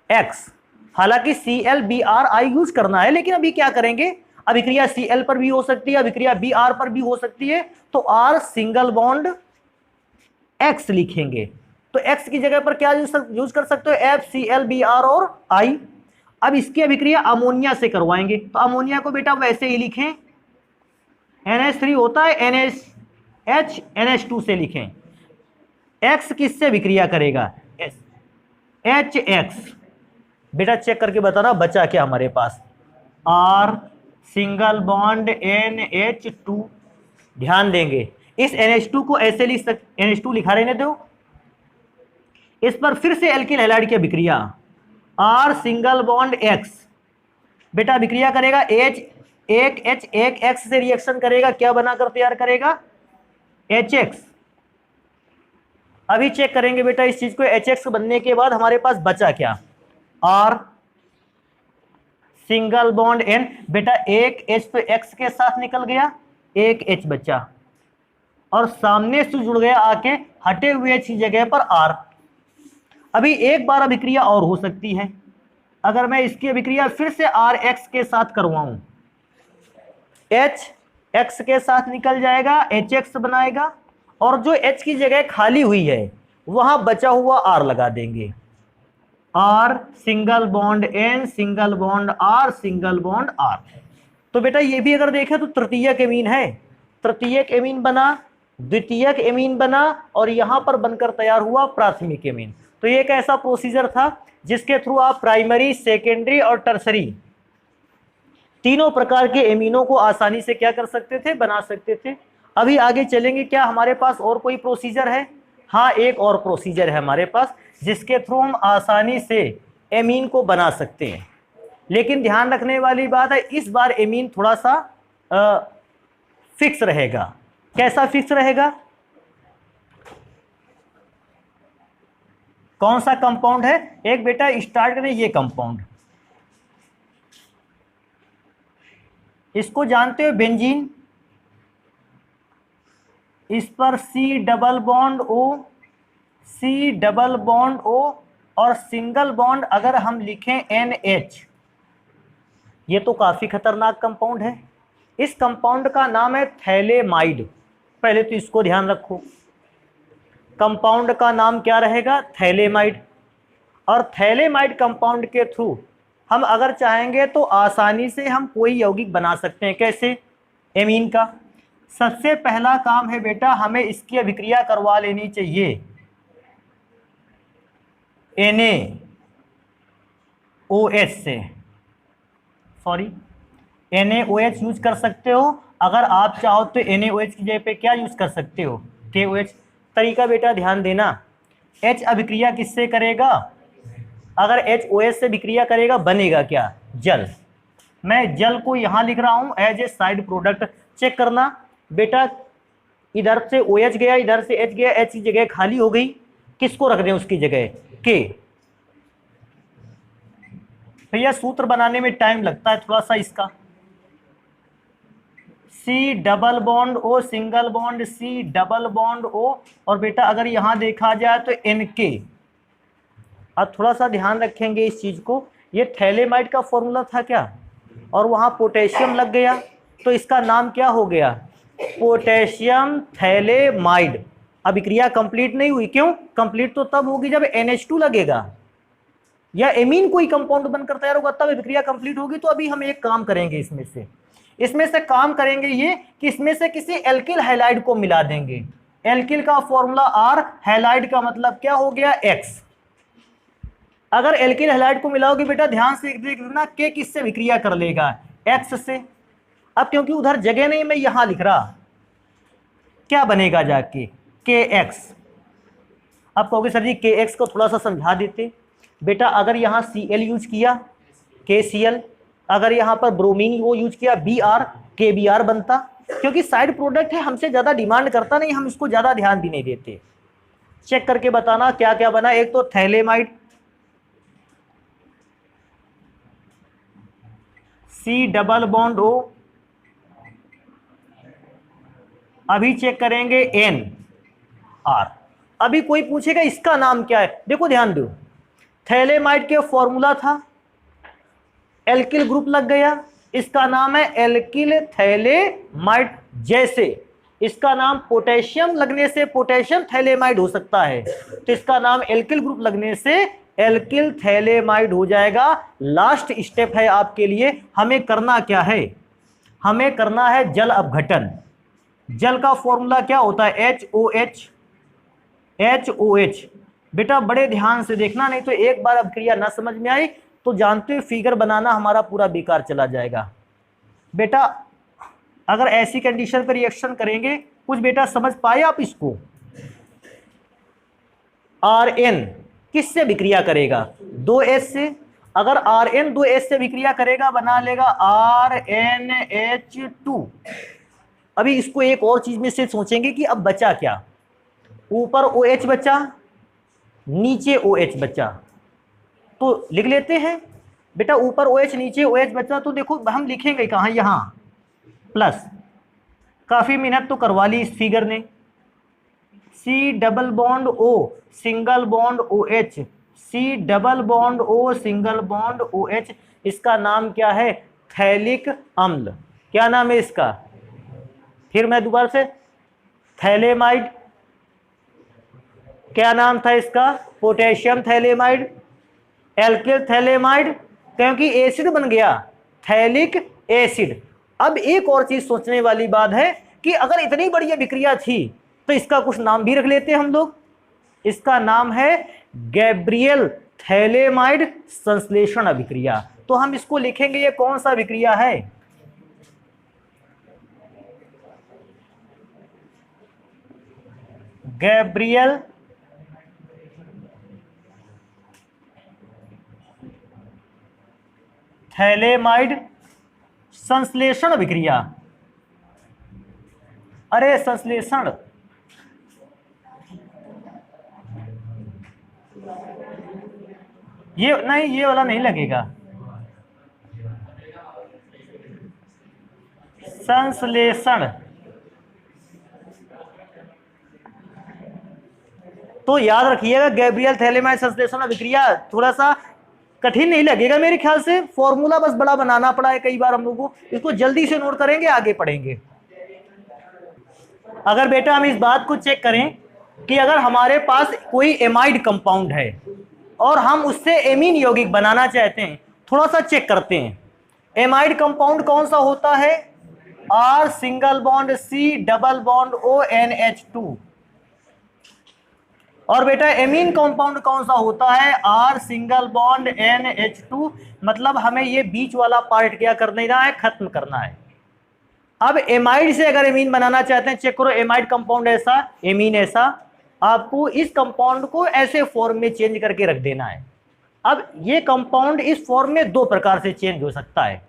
X। हालांकि ClBrI यूज करना है, लेकिन अभी क्या करेंगे, अभिक्रिया Cl पर भी हो सकती है, अभिक्रिया Br पर भी हो सकती है, तो R सिंगल बॉन्ड X लिखेंगे। तो X की जगह पर क्या यूज कर सकते हो, FClBr और I। अब इसकी अभिक्रिया अमोनिया से करवाएंगे, तो अमोनिया को बेटा वैसे ही लिखें, NH3 होता है, NH NH2 से लिखें। X किससे अभिक्रिया करेगा, HX। बेटा चेक करके बताना बचा क्या हमारे पास, R सिंगल बॉन्ड NH2। ध्यान देंगे इस NH2 को ऐसे लिख सकते, NH2 लिखा रहने दो, इस पर फिर से एल्किल हैलाइड की अभिक्रिया R सिंगल बॉन्ड X। बेटा अभिक्रिया करेगा एक X से रिएक्शन करेगा, क्या बनाकर तैयार करेगा, HX। अभी चेक करेंगे बेटा इस चीज को, HX बनने के बाद हमारे पास बचा क्या, R सिंगल बॉन्ड N। बेटा एक H तो X के साथ निकल गया, एक H बचा और सामने से जुड़ गया आके हटे हुए H की जगह पर R। अभी एक बार अभिक्रिया और हो सकती है, अगर मैं इसकी अभिक्रिया फिर से RX के साथ करवाऊं, H X के साथ निकल जाएगा, HX बनाएगा और जो H की जगह खाली हुई है वहां बचा हुआ R लगा देंगे, R single bond N single bond R single bond R। तो बेटा ये भी अगर देखें तो तृतीयक एमीन है, तृतीयक एमीन बना, द्वितीयक एमीन बना और यहां पर बनकर तैयार हुआ प्राथमिक एमीन। तो ये एक ऐसा प्रोसीजर था जिसके थ्रू आप प्राइमरी, सेकेंडरी और टर्सरी तीनों प्रकार के एमीनों को आसानी से क्या कर सकते थे, बना सकते थे। अभी आगे चलेंगे, क्या हमारे पास और कोई प्रोसीजर है, हाँ एक और प्रोसीजर है हमारे पास जिसके थ्रू हम आसानी से एमीन को बना सकते हैं। लेकिन ध्यान रखने वाली बात है, इस बार एमीन थोड़ा सा फिक्स रहेगा। कैसा फिक्स रहेगा, कौन सा कंपाउंड है, एक बेटा स्टार्ट करें ये कंपाउंड इसको जानते हो बेंजीन, इस पर C double bond O, C double bond O और सिंगल बॉन्ड अगर हम लिखें NH, ये तो काफी खतरनाक कंपाउंड है। इस कंपाउंड का नाम है थैलेमाइड। पहले तो इसको ध्यान रखो, कंपाउंड का नाम क्या रहेगा? थैलेमाइड। और थैलेमाइड कंपाउंड के थ्रू हम अगर चाहेंगे तो आसानी से हम कोई यौगिक बना सकते हैं। कैसे? एमीन का। सबसे पहला काम है बेटा, हमें इसकी अभिक्रिया करवा लेनी चाहिए NaOH से, सॉरी NaOH यूज कर सकते हो। अगर आप चाहो तो NaOH की जगह पे क्या यूज कर सकते हो? KOH। तरीका बेटा ध्यान देना, H अभिक्रिया किससे करेगा? अगर H OH से अभिक्रिया करेगा बनेगा क्या? जल। मैं जल को यहां लिख रहा हूं as a side product. Check करना बेटा, इधर से OH गया, इधर से H गया, H की जगह खाली हो गई, किसको रख दें उसकी जगह? K। भैया सूत्र बनाने में टाइम लगता है थोड़ा सा इसका। C double bond O, single bond C double bond O, और बेटा अगर यहां देखा जाए तो NK। अब थोड़ा सा ध्यान रखेंगे इस चीज को, ये थैलेमाइड का फॉर्मूला था क्या, और वहां पोटेशियम लग गया तो इसका नाम क्या हो गया? Potassium phthalimide. अभिक्रिया कंप्लीट नहीं हुई। क्यों? कंप्लीट तो तब होगी जब NH2 लगेगा या एमीन कोई कंपाउंड बनकर तैयार होगा, तब अभिक्रिया कंप्लीट होगी। तो अभी हम एक काम करेंगे, इसमें से काम करेंगे ये कि इसमें से किसी एल्किल हैलाइड को मिला देंगे। एल्किल का फॉर्मूला R, हैलाइड का मतलब क्या हो गया? X। अगर एल्किल हैलाइड को मिलाओगे बेटा ध्यान से देखना, K किससे अभिक्रिया कर लेगा? X से। अब क्योंकि उधर जगह नहीं, मैं यहां लिख रहा, क्या बनेगा जाके? KX। अब कहोगे सर जी KX को थोड़ा सा समझा देते। बेटा अगर यहां Cl यूज किया KCl, अगर यहां पर ब्रोमीन वो यूज किया Br, KBr बनता। क्योंकि साइड प्रोडक्ट है, हमसे ज्यादा डिमांड करता नहीं, हम इसको ज्यादा ध्यान भी नहीं देते। चेक करके बताना क्या क्या बना। एक तो phthalimide, C double bond O, अभी चेक करेंगे NR। अभी कोई पूछेगा इसका नाम क्या है, देखो ध्यान दो, थैलेमाइड के फॉर्मूला था, एल्किल ग्रुप लग गया, इसका नाम है एल्किल थैलेमाइड। जैसे इसका नाम पोटेशियम लगने से पोटेशियम थैलेमाइड हो सकता है, तो इसका नाम एल्किल ग्रुप लगने से एल्किल थैलेमाइड हो जाएगा। लास्ट स्टेप है आपके लिए, हमें करना क्या है? हमें करना है जल अपघटन। जल का फॉर्मूला क्या होता है? HOH। HOH बेटा बड़े ध्यान से देखना, नहीं तो एक बार अभिक्रिया ना समझ में आई तो जानते हो फिगर बनाना हमारा पूरा बेकार चला जाएगा। बेटा अगर ऐसी कंडीशन पर रिएक्शन करेंगे, कुछ बेटा समझ पाए आप इसको? Rn किससे विक्रिया करेगा? 2H से। अगर Rn 2H से विक्रिया करेगा बना लेगा RnH2। अभी इसको एक और चीज में से सोचेंगे कि अब बचा क्या? ऊपर OH बचा, नीचे OH बचा, तो लिख लेते हैं बेटा, ऊपर OH नीचे OH बचा, तो देखो हम लिखेंगे कहाँ? यहां प्लस। काफी मेहनत तो करवा ली इस फिगर ने। C double bond O, single bond OH, C double bond O, single bond OH। इसका नाम क्या है? थैलिक अम्ल। क्या नाम है इसका? फिर मैं दोबारा से, थैलेमाइड। क्या नाम था इसका? पोटेशियम थैलेमाइड, एल्किल थैलेमाइड, क्योंकि एसिड बन गया, थैलिक एसिड। अब एक और चीज सोचने वाली बात है कि अगर इतनी बड़ी विक्रिया थी तो इसका कुछ नाम भी रख लेते हैं हम लोग। इसका नाम है गैब्रियल थैलेमाइड संश्लेषण अभिक्रिया। तो हम इसको लिखेंगे, ये कौन सा विक्रिया है? गैब्रियल थैलेमाइड संश्लेषण अभिक्रिया। अरे संश्लेषण, ये नहीं, ये वाला नहीं लगेगा। संश्लेषण। तो याद रखिएगा गैब्रियल थैलेमाइड संश्लेषण अभिक्रिया थोड़ा सा कठिन नहीं लगेगा मेरे ख्याल से, फॉर्मूला बस बड़ा बनाना पड़ा है कई बार हम लोगों को, इसको जल्दी से नोट करेंगे आगे पढ़ेंगे। अगर बेटा हम इस बात को चेक करें कि अगर हमारे पास कोई एमाइड कंपाउंड है और हम उससे एमीन यौगिक बनाना चाहते हैं, थोड़ा सा चेक करते हैं। एमाइड कंपाउंड कौन सा होता है? R single bond C double bond O NH2। और बेटा एमीन कंपाउंड कौन सा होता है? R single bond NH2। मतलब हमें ये बीच वाला पार्ट क्या कर देना है? खत्म करना है। अब एमाइड से अगर एमीन बनाना चाहते हैं, चेक करो एमाइड कंपाउंड ऐसा, एमीन ऐसा, आपको इस कंपाउंड को ऐसे फॉर्म में चेंज करके रख देना है। अब ये कंपाउंड इस फॉर्म में दो प्रकार से चेंज हो सकता है।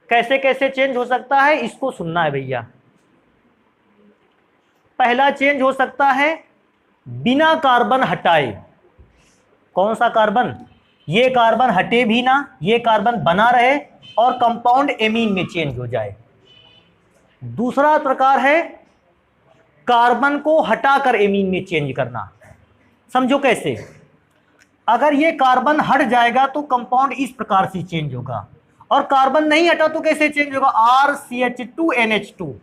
कैसे कैसे चेंज हो सकता है इसको सुनना है भैया। पहला चेंज हो सकता है बिना कार्बन हटाए। कौन सा कार्बन? ये कार्बन हटे भी ना, ये कार्बन बना रहे और कंपाउंड एमीन में चेंज हो जाए। दूसरा प्रकार है कार्बन को हटाकर एमीन में चेंज करना। समझो कैसे? अगर ये कार्बन हट जाएगा तो कंपाउंड इस प्रकार से चेंज होगा, और कार्बन नहीं हटा तो कैसे चेंज होगा? RCH2NH2।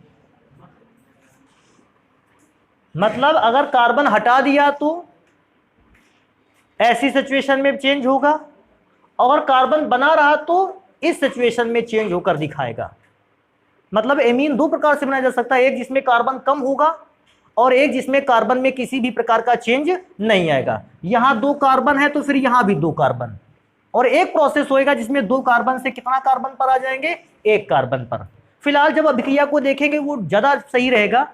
मतलब अगर कार्बन हटा दिया तो ऐसी सिचुएशन में चेंज होगा, और कार्बन बना रहा तो इस सिचुएशन में चेंज होकर दिखाएगा। मतलब एमीन दो प्रकार से बनाया जा सकता है, एक जिसमें कार्बन कम होगा और एक जिसमें कार्बन में किसी भी प्रकार का चेंज नहीं आएगा। यहां दो कार्बन है तो फिर यहां भी दो कार्बन, और एक प्रोसेस होएगा जिसमें दो कार्बन से कितना कार्बन पर आ जाएंगे? एक कार्बन पर। फिलहाल जब अभिक्रिया को देखेंगे वो ज्यादा सही रहेगा।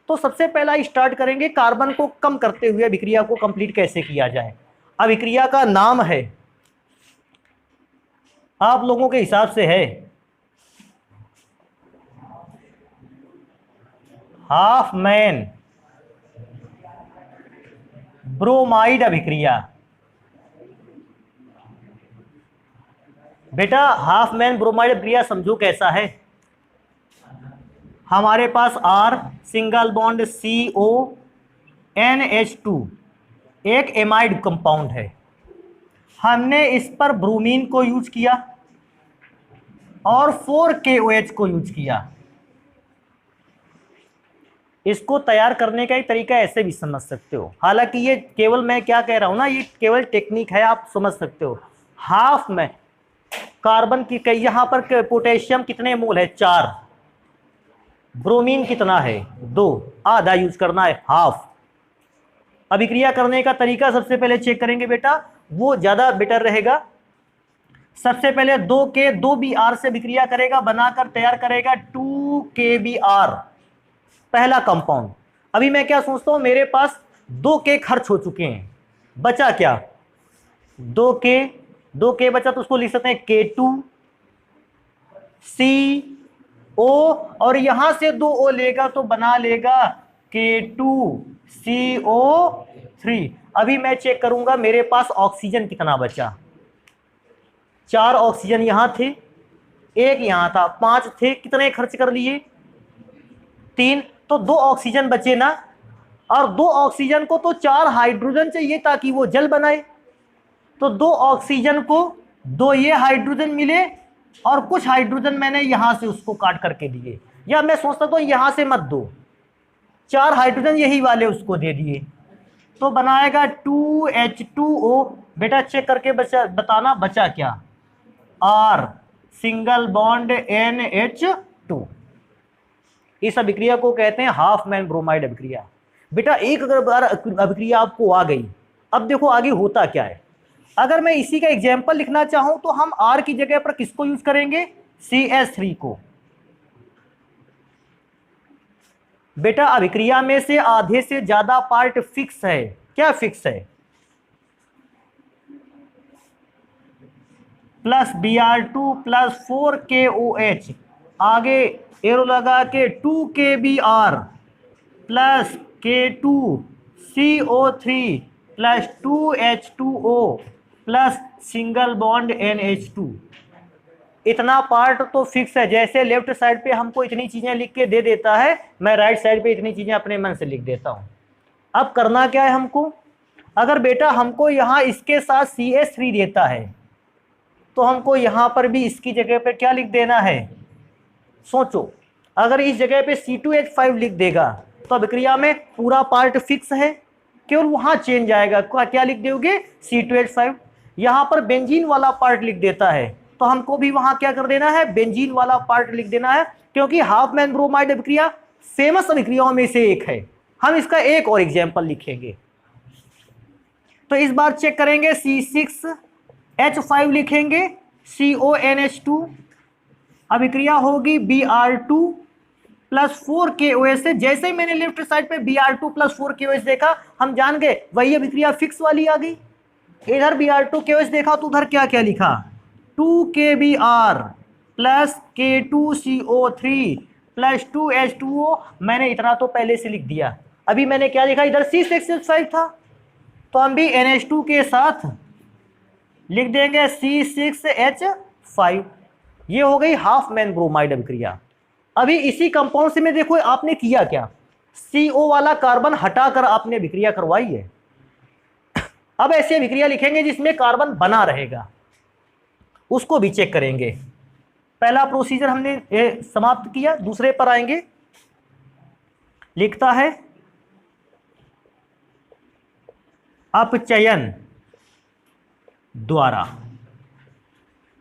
तो सबसे पहला स्टार्ट करेंगे कार्बन को कम करते हुए अभिक्रिया को कंप्लीट कैसे किया जाए। अभिक्रिया का नाम है, आप लोगों के हिसाब से है हाफमैन ब्रोमाइड अभिक्रिया। बेटा हाफमैन ब्रोमाइड अभिक्रिया समझो कैसा है। हमारे पास R single bond CO NH2 एक एमाइड कंपाउंड है। हमने इस पर ब्रोमीन को यूज किया और 4KOH को यूज किया। इसको तैयार करने का एक तरीका ऐसे भी समझ सकते हो, हालांकि ये केवल मैं क्या कह रहा हूं ना, ये केवल टेक्निक है, आप समझ सकते हो। हाफ में कार्बन की कई, यहां पर पोटेशियम कितने मोल है? 4। ब्रोमीन कितना है? 2। आधा यूज करना है, हाफ। अभिक्रिया करने का तरीका सबसे पहले चेक करेंगे बेटा, वो ज्यादा बेटर रहेगा। सबसे पहले 2 से अभिक्रिया करेगा, बनाकर तैयार करेगा 2KBr पहला कंपाउंड। अभी मैं क्या सोचता हूं, मेरे पास 2K खर्च हो चुके हैं, बचा क्या? 2K बचा तो उसको लिख सकते हैं K2CO, और यहां से 2O लेगा तो बना लेगा K2CO3। अभी मैं चेक करूंगा मेरे पास ऑक्सीजन कितना बचा। 4 ऑक्सीजन यहां थे, 1 यहां था, 5 थे, कितने खर्च कर लिए? 3। तो 2 ऑक्सीजन बचे ना, और 2 ऑक्सीजन को तो 4 हाइड्रोजन चाहिए ताकि वो जल बनाए। तो 2 ऑक्सीजन को 2 ये हाइड्रोजन मिले, और कुछ हाइड्रोजन मैंने यहां से उसको काट करके दिए, या मैं सोचता तो यहां से मत दो, 4 हाइड्रोजन यही वाले उसको दे दिए, तो बनाएगा 2H2O। बेटा चेक करके बताना बचा क्या? R single bond NH2। इस अभिक्रिया को कहते हैं हाफमैन ब्रोमाइड अभिक्रिया। बेटा एक अगर बार अभिक्रिया आपको आ गई, अब देखो आगे होता क्या है। अगर मैं इसी का एग्जाम्पल लिखना चाहूं तो हम R की जगह पर किसको यूज करेंगे? CH3 को। बेटा अभिक्रिया में से आधे से ज्यादा पार्ट फिक्स है। क्या फिक्स है? प्लस Br2 प्लस 4KOH, आगे एरो लगा के 2KBr plus K2CO3 plus 2H2O plus single bond NH2। इतना पार्ट तो फिक्स है, जैसे लेफ्ट साइड पे हमको इतनी चीजें लिख के दे देता है, मैं राइट साइड पे इतनी चीजें अपने मन से लिख देता हूं। अब करना क्या है हमको, अगर बेटा हमको यहां इसके साथ CH3 देता है तो हमको यहां पर भी इसकी जगह पे क्या लिख देना है, सोचो, अगर इस जगह पे C2H5 लिख देगा तो अभिक्रिया में पूरा पार्ट फिक्स है, केवल वहां चेंज आएगा, क्या लिख दोगे C2H5। यहां पर बेंजीन वाला पार्ट लिख देता है तो हमको भी वहां क्या कर देना है, बेंजीन वाला पार्ट लिख देना है, क्योंकि हाफ मैन ब्रोमाइड अभिक्रिया फेमस अभिक्रियाओं में से एक है। हम इसका एक और एग्जाम्पल लिखेंगे, तो इस बार चेक करेंगे, C6H5 लिखेंगे, CONH2, अभिक्रिया होगी Br2 प्लस 4KOH से। जैसे ही मैंने लेफ्ट साइड पे Br2 प्लस 4KOH देखा, हम जान गए वही अभिक्रिया फिक्स वाली आ गई। इधर Br2KOH देखा तो उधर क्या क्या लिखा, 2KBr plus K2CO3 plus 2H2O, मैंने इतना तो पहले से लिख दिया। अभी मैंने क्या लिखा, इधर C6H5 था तो हम भी NH2 के साथ लिख देंगे C6H5। ये हो गई हाफ मैन ब्रोमाइड अभिक्रिया। अभी इसी कंपाउंड से में देखो आपने किया क्या, CO वाला कार्बन हटाकर आपने अभिक्रिया करवाई है। अब ऐसी अभिक्रिया लिखेंगे जिसमें कार्बन बना रहेगा, उसको भी चेक करेंगे। पहला प्रोसीजर हमने समाप्त किया, दूसरे पर आएंगे। लिखता है अपचयन द्वारा,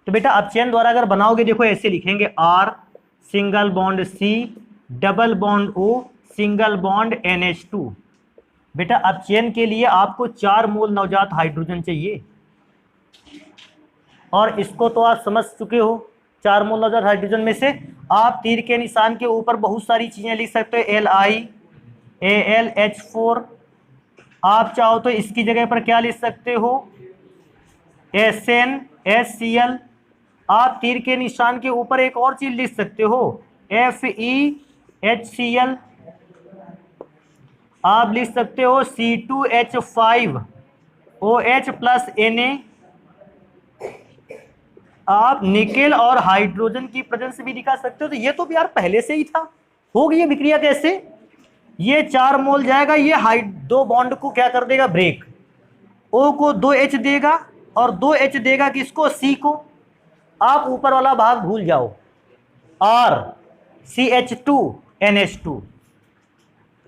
तो बेटा अपचयन द्वारा अगर बनाओगे देखो ऐसे लिखेंगे, R single bond C double bond O single bond NH2। बेटा अपचयन के लिए आपको 4 मोल नवजात हाइड्रोजन चाहिए, और इसको तो आप समझ चुके हो। 4 मोल नवजात हाइड्रोजन में से आप तीर के निशान के ऊपर बहुत सारी चीजें लिख सकते हो, LiAlH4। आप चाहो तो इसकी जगह पर क्या लिख सकते हो, SnHCl। आप तीर के निशान के ऊपर एक और चीज लिख सकते हो, FeHCl। आप लिख सकते हो C2H5OH प्लस Na। आप निकेल और हाइड्रोजन की प्रेजेंस भी दिखा सकते हो। तो ये तो यार पहले से ही था, हो गई अभिक्रिया कैसे, ये 4 मोल जाएगा, ये 2 बॉन्ड को क्या कर देगा, ब्रेक, O को 2H देगा और 2H देगा किसको, C को। आप ऊपर वाला भाग भूल जाओ, RCH2NH2,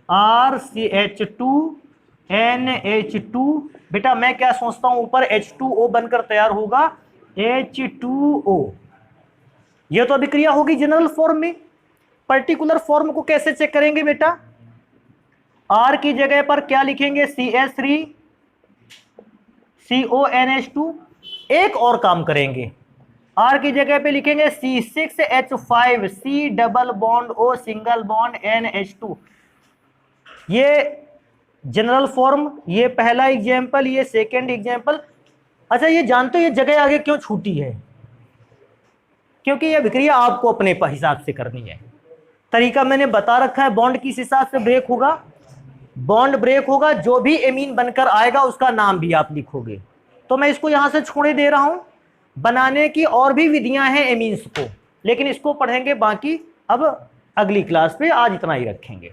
RCH2NH2। बेटा मैं क्या सोचता हूं, ऊपर H2O बनकर तैयार होगा, H2O। यह तो अभिक्रिया होगी जनरल फॉर्म में। पर्टिकुलर फॉर्म को कैसे चेक करेंगे बेटा, R की जगह पर क्या लिखेंगे, CH3 CONH2। एक और काम करेंगे, R की जगह पे लिखेंगे C6H5 C double bond O single bond NH2। ये जनरल फॉर्म, ये पहला एग्जाम्पल, ये सेकेंड एग्जाम्पल। अच्छा ये जानते हो ये जगह आगे क्यों छूटी है, क्योंकि ये अभिक्रिया आपको अपने हिसाब से करनी है। तरीका मैंने बता रखा है, बॉन्ड किस हिसाब से ब्रेक होगा, बॉन्ड ब्रेक होगा, जो भी एमीन बनकर आएगा उसका नाम भी आप लिखोगे। तो मैं इसको यहां से छोड़े दे रहा हूं, बनाने की और भी विधियां हैं एमीन्स को, लेकिन इसको पढ़ेंगे बाकी अब अगली क्लास पे। आज इतना ही रखेंगे।